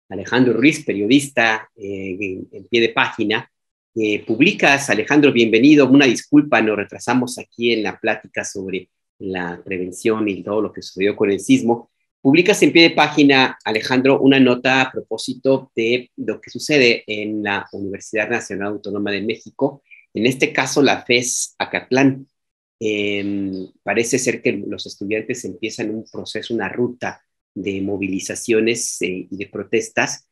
Alejandro Ruiz, periodista en pie de página. Publicas, Alejandro, bienvenido. Una disculpa, nos retrasamos aquí en la plática sobre la prevención y todo lo que sucedió con el sismo. Publicas en pie de página, Alejandro, una nota a propósito de lo que sucede en la Universidad Nacional Autónoma de México, en este caso la FES Acatlán. Parece ser que los estudiantes empiezan un proceso, una ruta de movilizaciones y de protestas,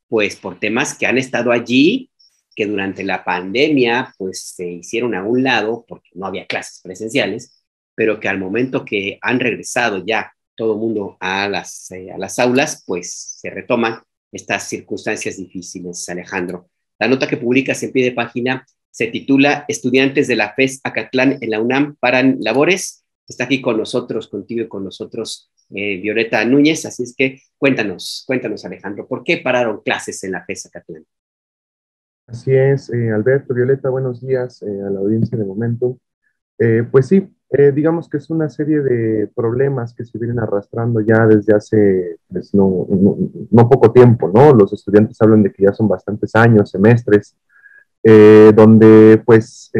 pues por temas que han estado allí, que durante la pandemia pues se hicieron a un lado porque no había clases presenciales, pero que al momento que han regresado ya todo el mundo a las aulas, pues se retoman estas circunstancias difíciles, Alejandro. La nota que publicas en pie de página se titula Estudiantes de la FES Acatlán en la UNAM paran labores. Está aquí con nosotros, contigo y con nosotros, Violeta Núñez. Así es que cuéntanos, Alejandro, ¿por qué pararon clases en la FES Acatlán? Así es, Alberto, Violeta, buenos días a la audiencia de momento. Pues sí, digamos que es una serie de problemas que se vienen arrastrando ya desde hace pues, no poco tiempo, ¿no? Los estudiantes hablan de que ya son bastantes años, semestres, donde pues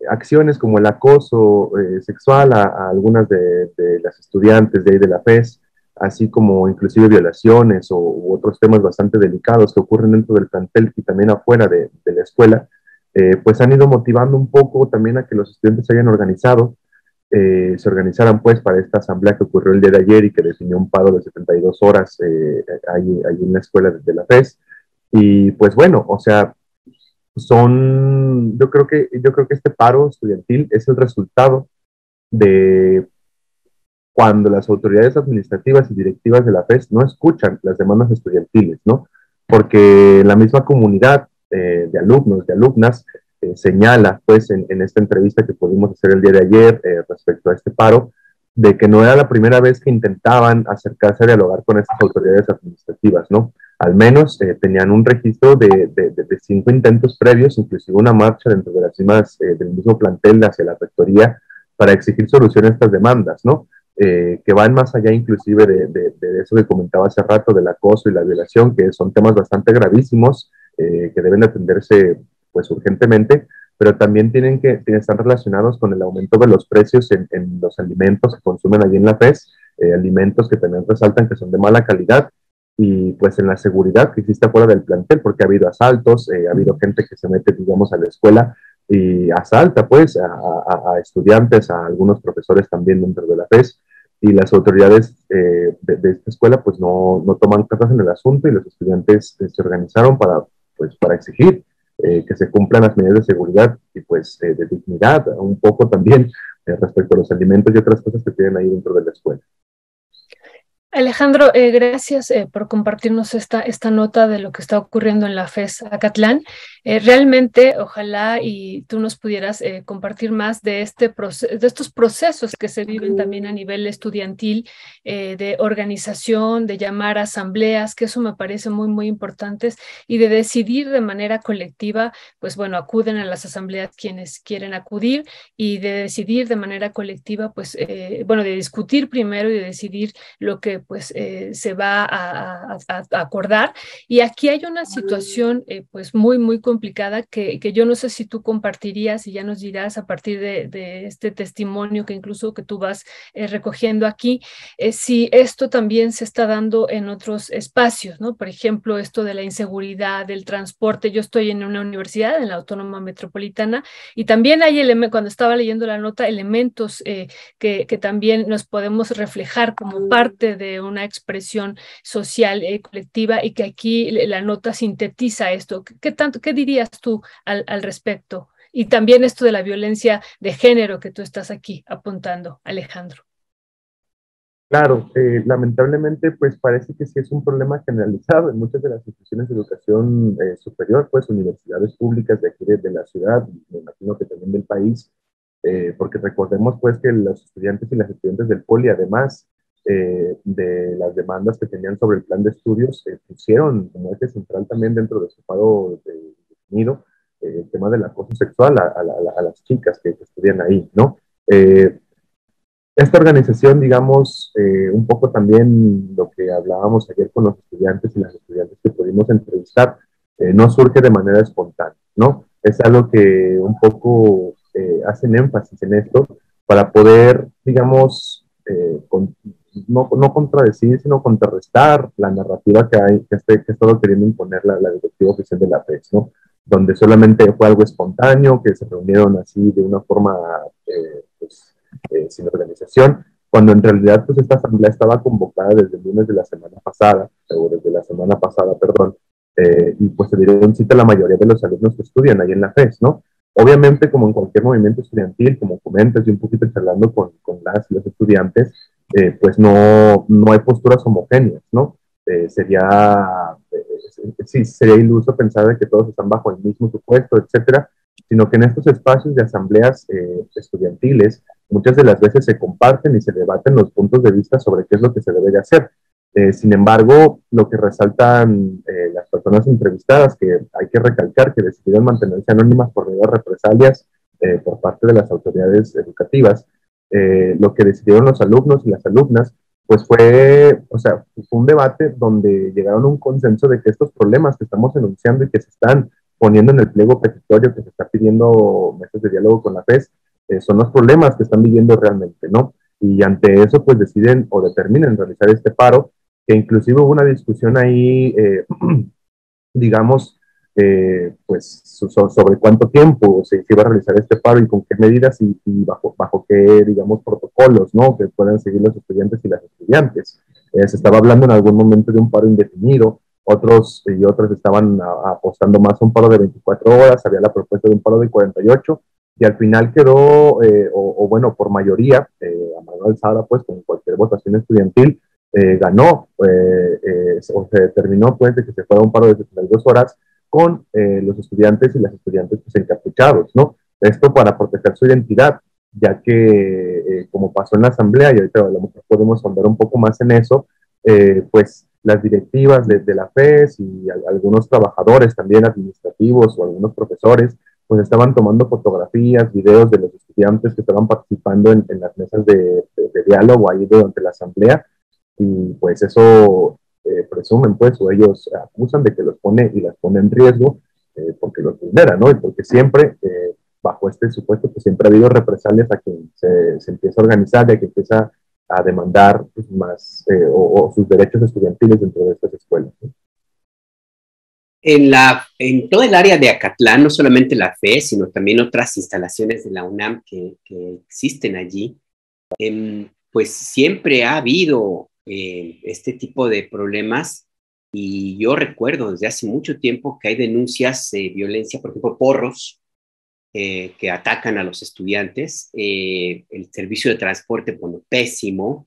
acciones como el acoso sexual a algunas de las estudiantes de ahí de la FES, así como inclusive violaciones u otros temas bastante delicados que ocurren dentro del plantel y también afuera de la escuela, pues han ido motivando un poco también a que los estudiantes se hayan organizado, se organizaran pues para esta asamblea que ocurrió el día de ayer y que definió un paro de 72 horas ahí en la escuela de la FES. Y pues bueno, o sea, yo creo que este paro estudiantil es el resultado de cuando las autoridades administrativas y directivas de la FES no escuchan las demandas estudiantiles, ¿no? Porque la misma comunidad de alumnos, de alumnas, señala, pues, en esta entrevista que pudimos hacer el día de ayer respecto a este paro, de que no era la primera vez que intentaban acercarse a dialogar con estas autoridades administrativas, ¿no? Al menos tenían un registro de 5 intentos previos, inclusive una marcha dentro de las cimas del mismo plantel hacia la rectoría para exigir solución a estas demandas, ¿no? Que van más allá inclusive de eso que comentaba hace rato, del acoso y la violación, que son temas bastante gravísimos que deben atenderse pues urgentemente, pero también están relacionados con el aumento de los precios en los alimentos que consumen allí en la FES, alimentos que también resaltan que son de mala calidad, y pues en la seguridad que existe fuera del plantel, porque ha habido asaltos, ha habido gente que se mete, digamos, a la escuela y asalta pues a estudiantes, a algunos profesores también dentro de la FES, y las autoridades de esta escuela pues no toman cartas en el asunto, y los estudiantes se organizaron para exigir que se cumplan las medidas de seguridad y pues de dignidad, un poco también respecto a los alimentos y otras cosas que tienen ahí dentro de la escuela. Alejandro, gracias por compartirnos esta nota de lo que está ocurriendo en la FES Acatlán. Realmente, ojalá y tú nos pudieras compartir más de estos procesos que se viven también a nivel estudiantil, de organización, de llamar a asambleas, que eso me parece muy, muy importantes, y de decidir de manera colectiva, pues bueno, acuden a las asambleas quienes quieren acudir, y de decidir de manera colectiva, pues bueno, de discutir primero y de decidir lo que pues se va a acordar. Y aquí hay una situación pues muy, muy complicada que yo no sé si tú compartirías y ya nos dirás a partir de este testimonio que incluso que tú vas recogiendo aquí, si esto también se está dando en otros espacios, ¿no? Por ejemplo, esto de la inseguridad, del transporte. Yo estoy en una universidad, en la Autónoma Metropolitana, y también hay cuando estaba leyendo la nota, elementos que también nos podemos reflejar como parte de una expresión social colectiva, y que aquí la nota sintetiza esto. ¿Qué dirías tú al respecto? Y también esto de la violencia de género que tú estás aquí apuntando, Alejandro. Claro, lamentablemente pues parece que sí es un problema generalizado en muchas de las instituciones de educación superior, pues universidades públicas de aquí de la ciudad, me imagino que también del país, porque recordemos pues que los estudiantes y las estudiantes del Poli, además de las demandas que tenían sobre el plan de estudios, pusieron como eje central también dentro de su paro definido el tema del acoso sexual a las chicas que estudian ahí, ¿no? Esta organización, digamos, un poco también lo que hablábamos ayer con los estudiantes y las estudiantes que pudimos entrevistar, no surge de manera espontánea, ¿no? Es algo que un poco hacen énfasis en esto para poder, digamos, no contradecir, sino contrarrestar la narrativa que hay, que ha estado queriendo imponer la directiva oficial de la FES, ¿no? Donde solamente fue algo espontáneo, que se reunieron así de una forma, pues, sin organización, cuando en realidad pues esta asamblea estaba convocada desde el lunes de la semana pasada, o desde la semana pasada, perdón, y pues se dieron cita a la mayoría de los alumnos que estudian ahí en la FES, ¿no? Obviamente, como en cualquier movimiento estudiantil, como comentas y un poquito charlando con las y los estudiantes, pues no hay posturas homogéneas, ¿no? Sí, sería iluso pensar de que todos están bajo el mismo supuesto, etcétera, sino que en estos espacios de asambleas estudiantiles muchas de las veces se comparten y se debaten los puntos de vista sobre qué es lo que se debe de hacer. Sin embargo, lo que resaltan las personas entrevistadas, que hay que recalcar que decidieron mantenerse anónimas por miedo a represalias por parte de las autoridades educativas, lo que decidieron los alumnos y las alumnas, pues fue, o sea, fue un debate donde llegaron a un consenso de que estos problemas que estamos enunciando y que se están poniendo en el pliego petitorio que se está pidiendo mesas de diálogo con la FES, son los problemas que están viviendo realmente, ¿no? Y ante eso, pues deciden o determinan realizar este paro, que inclusive hubo una discusión ahí, digamos, pues sobre cuánto tiempo se iba a realizar este paro y con qué medidas y bajo qué, digamos, protocolos, ¿no? Que puedan seguir los estudiantes y las estudiantes. Se estaba hablando en algún momento de un paro indefinido, otros y otras estaban apostando más a un paro de 24 horas, había la propuesta de un paro de 48, y al final quedó, bueno, por mayoría, a mano alzada, pues, con cualquier votación estudiantil, ganó, o se determinó, pues, de que se fuera un paro de 72 horas con los estudiantes y las estudiantes, pues, encapuchados, ¿no? Esto para proteger su identidad, ya que, como pasó en la asamblea, y ahorita a lo mejor podemos ahondar un poco más en eso, pues, las directivas de la FES y algunos trabajadores también administrativos o algunos profesores, pues estaban tomando fotografías, videos de los estudiantes que estaban participando en las mesas de diálogo ahí durante la asamblea, y pues eso presumen, pues, o ellos acusan de que los pone y las pone en riesgo porque los vulnera, ¿no? Y porque siempre, bajo este supuesto, pues siempre ha habido represalias a quien se empieza a organizar y a quien empieza a demandar pues, más o sus derechos estudiantiles dentro de estas escuelas, ¿no? En todo el área de Acatlán, no solamente la FE, sino también otras instalaciones de la UNAM que existen allí, pues siempre ha habido este tipo de problemas, y yo recuerdo desde hace mucho tiempo que hay denuncias de violencia, por ejemplo, porros que atacan a los estudiantes, el servicio de transporte, bueno, pésimo,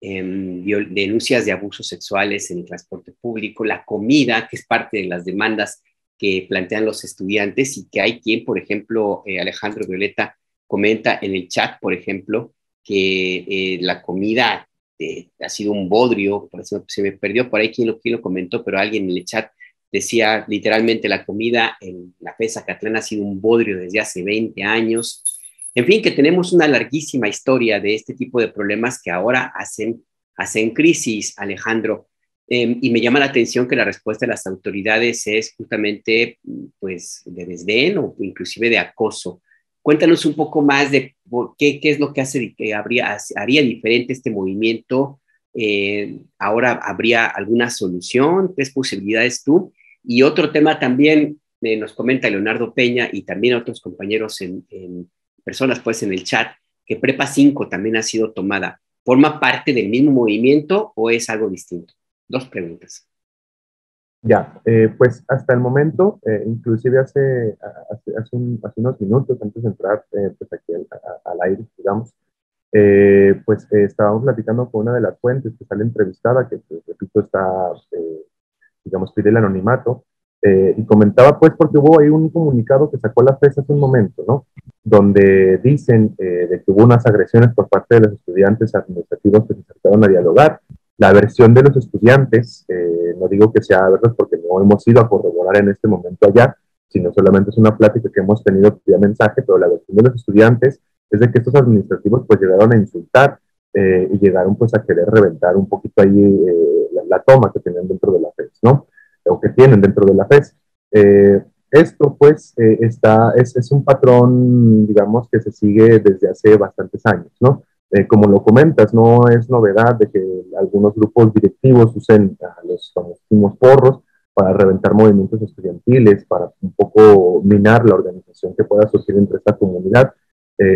denuncias de abusos sexuales en el transporte público, la comida, que es parte de las demandas que plantean los estudiantes, y que hay quien, por ejemplo, Alejandro Violeta comenta en el chat, por ejemplo, que la comida ha sido un bodrio, se me perdió por ahí quién lo comentó, pero alguien en el chat decía literalmente la comida en la FES Acatlán ha sido un bodrio desde hace 20 años. En fin, que tenemos una larguísima historia de este tipo de problemas que ahora hacen crisis, Alejandro. Y me llama la atención que la respuesta de las autoridades es justamente pues, de desdén o inclusive de acoso. Cuéntanos un poco más de qué es lo que haría diferente este movimiento. Ahora habría alguna solución, ¿tres posibilidades tú? Y otro tema también nos comenta Leonardo Peña y también otros compañeros personas pues en el chat, que Prepa 5 también ha sido tomada. ¿Forma parte del mismo movimiento o es algo distinto? Dos preguntas. Ya, pues hasta el momento, inclusive hace unos minutos antes de entrar pues aquí al aire, digamos, pues estábamos platicando con una de las fuentes que sale entrevistada, que pues, repito, está, digamos, pide el anonimato, y comentaba pues porque hubo ahí un comunicado que sacó la FES hace un momento, ¿no? Donde dicen de que hubo unas agresiones por parte de los estudiantes administrativos que se acercaron a dialogar. La versión de los estudiantes, no digo que sea verdad porque no hemos ido a corroborar en este momento allá, sino solamente es una plática que hemos tenido vía mensaje, pero la versión de los estudiantes es de que estos administrativos pues llegaron a insultar y llegaron pues a querer reventar un poquito ahí la toma que tenían dentro de la FES, ¿no? O que tienen dentro de la FES. Esto pues es un patrón, digamos, que se sigue desde hace bastantes años, ¿no? Como lo comentas, no es novedad de que algunos grupos directivos usen a los famosísimos porros para reventar movimientos estudiantiles, para un poco minar la organización que pueda surgir entre esta comunidad.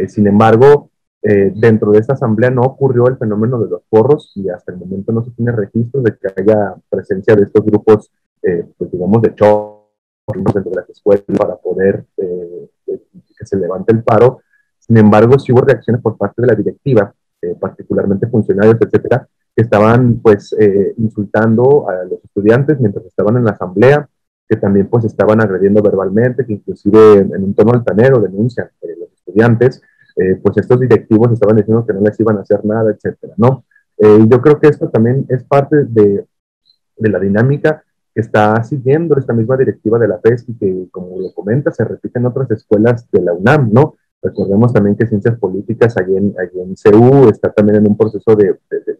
Sin embargo, dentro de esta asamblea no ocurrió el fenómeno de los porros y hasta el momento no se tiene registro de que haya presencia de estos grupos, pues digamos, de choque dentro de las escuelas para poder que se levante el paro. Sin embargo, sí hubo reacciones por parte de la directiva, particularmente funcionarios, etcétera, que estaban pues insultando a los estudiantes mientras estaban en la asamblea, que también pues estaban agrediendo verbalmente, que inclusive en un tono altanero denuncian los estudiantes, pues estos directivos estaban diciendo que no les iban a hacer nada, etcétera, ¿no? Yo creo que esto también es parte de la dinámica que está siguiendo esta misma directiva de la FES y que, como lo comenta, se repite en otras escuelas de la UNAM, ¿no? Recordemos también que Ciencias Políticas allí en CU está también en un proceso de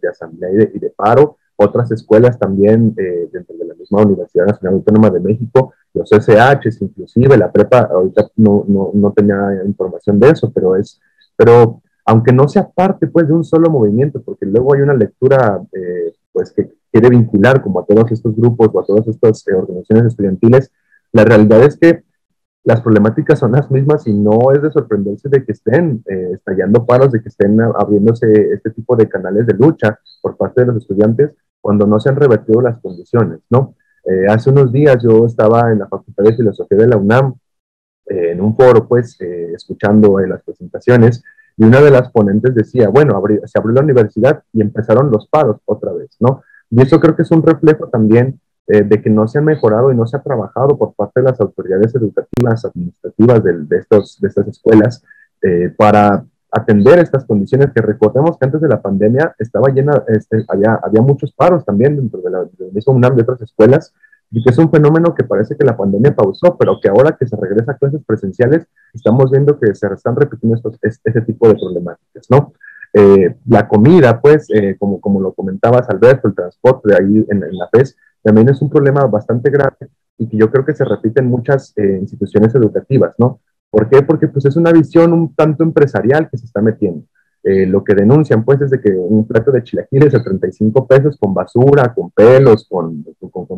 asamblea y de paro. Otras escuelas también dentro de la misma Universidad Nacional Autónoma de México, los SHs, inclusive la prepa, ahorita no tenía información de eso, pero aunque no sea parte pues de un solo movimiento, porque luego hay una lectura pues que quiere vincular como a todos estos grupos o a todas estas organizaciones estudiantiles, la realidad es que las problemáticas son las mismas y no es de sorprenderse de que estén estallando paros, de que estén abriéndose este tipo de canales de lucha por parte de los estudiantes cuando no se han revertido las condiciones, ¿no? Hace unos días yo estaba en la Facultad de Filosofía de la UNAM, en un foro, pues, escuchando las presentaciones, y una de las ponentes decía, bueno, se abrió la universidad y empezaron los paros otra vez, ¿no? Y eso creo que es un reflejo también de que no se ha mejorado y no se ha trabajado por parte de las autoridades educativas, administrativas de estas escuelas para atender estas condiciones que recordemos que antes de la pandemia estaba llena, había muchos paros también dentro de la misma UNAM de otras escuelas, y que es un fenómeno que parece que la pandemia pausó, pero que ahora que se regresa a clases presenciales, estamos viendo que se están repitiendo este tipo de problemáticas, ¿no? La comida, pues, como lo comentabas, Alberto, el transporte de ahí en la FES, también es un problema bastante grave y que yo creo que se repite en muchas instituciones educativas, ¿no? ¿Por qué? Porque pues es una visión un tanto empresarial que se está metiendo. Lo que denuncian, pues, es de que un plato de chilaquiles a 35 pesos con basura, con pelos, con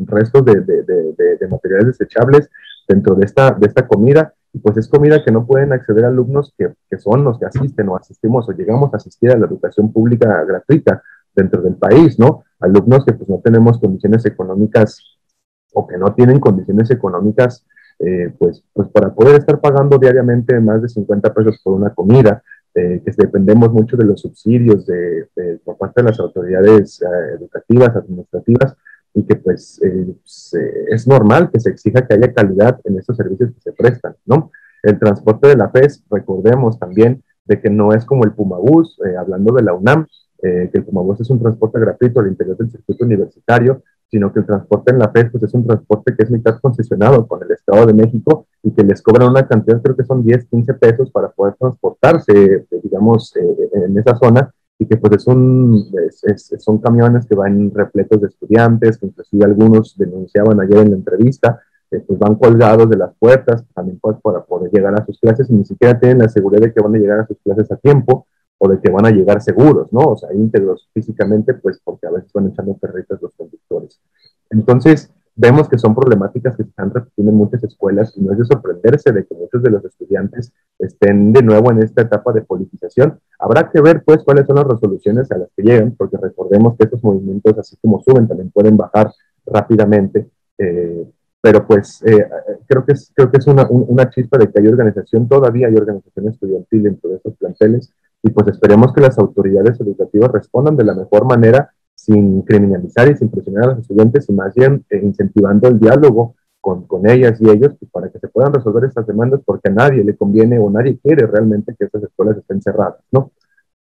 restos de materiales desechables dentro de esta comida, y pues es comida que no pueden acceder alumnos que son los que asisten o asistimos o llegamos a asistir a la educación pública gratuita dentro del país, ¿no? Alumnos que pues no tenemos condiciones económicas o que no tienen condiciones económicas pues para poder estar pagando diariamente más de 50 pesos por una comida, que dependemos mucho de los subsidios por parte de las autoridades educativas, administrativas, y que pues es normal que se exija que haya calidad en estos servicios que se prestan, ¿no? El transporte de la FES, recordemos también de que no es como el Pumabús, hablando de la UNAM, que el Pumabús es un transporte gratuito al interior del circuito universitario, sino que el transporte en la FES pues, es un transporte que es mitad concesionado con el Estado de México y que les cobran una cantidad, creo que son 10, 15 pesos para poder transportarse, digamos, en esa zona, y que pues son camiones que van repletos de estudiantes, que inclusive algunos denunciaban ayer en la entrevista, pues van colgados de las puertas, también pues, para poder llegar a sus clases y ni siquiera tienen la seguridad de que van a llegar a sus clases a tiempo, o de que van a llegar seguros, ¿no? O sea, íntegros físicamente, pues porque a veces van echando perritas los conductores. Entonces, vemos que son problemáticas que se están repitiendo en muchas escuelas y no es de sorprenderse de que muchos de los estudiantes estén de nuevo en esta etapa de politización. Habrá que ver, pues, cuáles son las resoluciones a las que llegan, porque recordemos que estos movimientos, así como suben, también pueden bajar rápidamente. Pero pues creo que es una chispa de que hay organización, todavía hay organización estudiantil dentro de estos planteles, y pues esperemos que las autoridades educativas respondan de la mejor manera, sin criminalizar y sin presionar a los estudiantes, y más bien incentivando el diálogo con ellas y ellos, pues, para que se puedan resolver estas demandas, porque a nadie le conviene o nadie quiere realmente que estas escuelas estén cerradas, ¿no?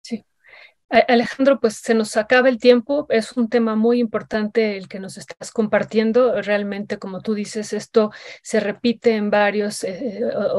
Sí. Alejandro, pues se nos acaba el tiempo. Es un tema muy importante el que nos estás compartiendo. Realmente, como tú dices, esto se repite en varios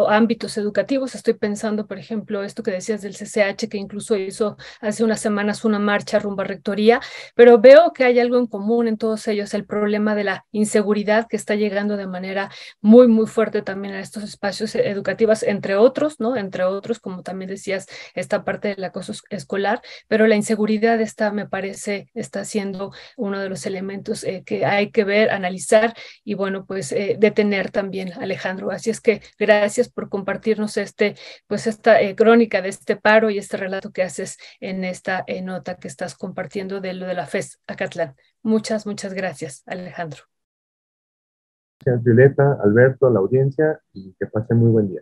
ámbitos educativos. Estoy pensando, por ejemplo, esto que decías del CCH, que incluso hizo hace unas semanas una marcha rumbo a rectoría, pero veo que hay algo en común en todos ellos, el problema de la inseguridad que está llegando de manera muy, muy fuerte también a estos espacios educativos, entre otros, ¿no? Entre otros, como también decías, esta parte del acoso escolar, pero la inseguridad está, me parece, está siendo uno de los elementos que hay que ver, analizar y bueno, pues detener también, Alejandro. Así es que gracias por compartirnos pues esta crónica de este paro y este relato que haces en esta nota que estás compartiendo de lo de la FES Acatlán. Muchas, muchas gracias, Alejandro. Gracias, Violeta, Alberto, a la audiencia, y que pasen muy buen día.